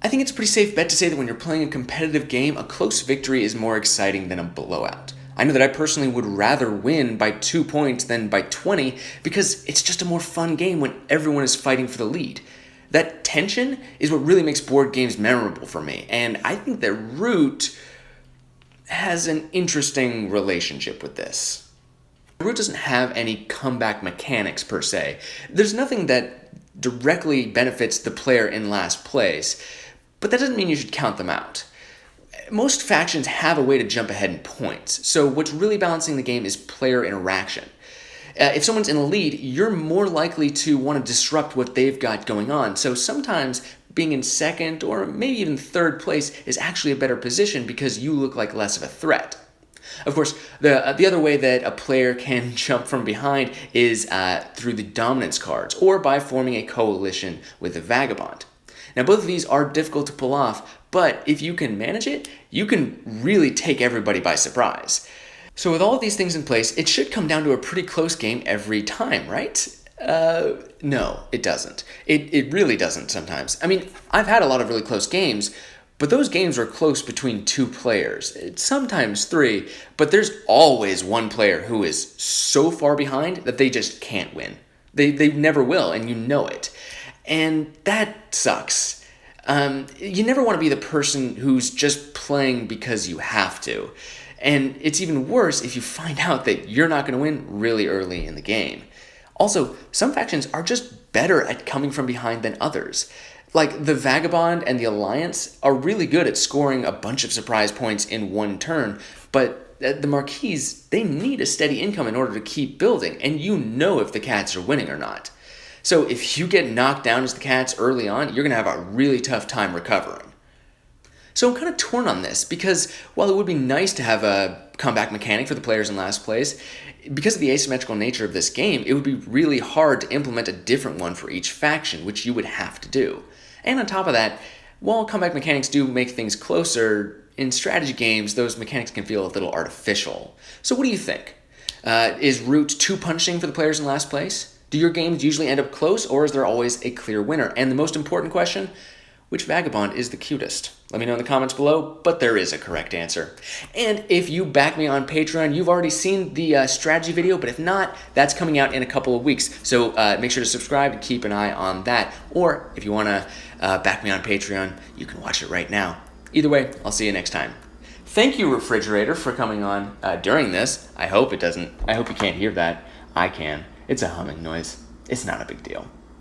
I think it's a pretty safe bet to say that when you're playing a competitive game, a close victory is more exciting than a blowout. I know that I personally would rather win by 2 points than by 20 because it's just a more fun game when everyone is fighting for the lead. That tension is what really makes board games memorable for me, and I think that Root has an interesting relationship with this. Root doesn't have any comeback mechanics per se. There's nothing that directly benefits the player in last place, but that doesn't mean you should count them out. Most factions have a way to jump ahead in points, so what's really balancing the game is player interaction. If someone's in the lead, you're more likely to want to disrupt what they've got going on, so sometimes being in second or maybe even third place is actually a better position because you look like less of a threat. Of course, the other way that a player can jump from behind is through the dominance cards or by forming a coalition with a vagabond. Now, both of these are difficult to pull off, but if you can manage it, you can really take everybody by surprise. So with all of these things in place, it should come down to a pretty close game every time, right? No, it doesn't. It really doesn't sometimes. I mean, I've had a lot of really close games, but those games are close between 2 players, sometimes 3, but there's always one player who is so far behind that they just can't win. They never will, and you know it. And that sucks. You never want to be the person who's just playing because you have to. And it's even worse if you find out that you're not going to win really early in the game. Also, some factions are just better at coming from behind than others. Like, the Vagabond and the Alliance are really good at scoring a bunch of surprise points in one turn, but the Marquis, they need a steady income in order to keep building, and you know if the Cats are winning or not. So if you get knocked down as the Cats early on, you're going to have a really tough time recovering. So I'm kind of torn on this, because while it would be nice to have a comeback mechanic for the players in last place, because of the asymmetrical nature of this game, it would be really hard to implement a different one for each faction, which you would have to do. And on top of that, while comeback mechanics do make things closer, in strategy games, those mechanics can feel a little artificial. So what do you think? Is Root too punishing for the players in last place? Do your games usually end up close, or is there always a clear winner? And the most important question, which Vagabond is the cutest? Let me know in the comments below, but there is a correct answer. And if you back me on Patreon, you've already seen the strategy video, but if not, that's coming out in a couple of weeks. So make sure to subscribe and keep an eye on that. Or if you want to back me on Patreon, you can watch it right now. Either way, I'll see you next time. Thank you, Refrigerator, for coming on during this. I hope you can't hear that. I can. It's a humming noise. It's not a big deal.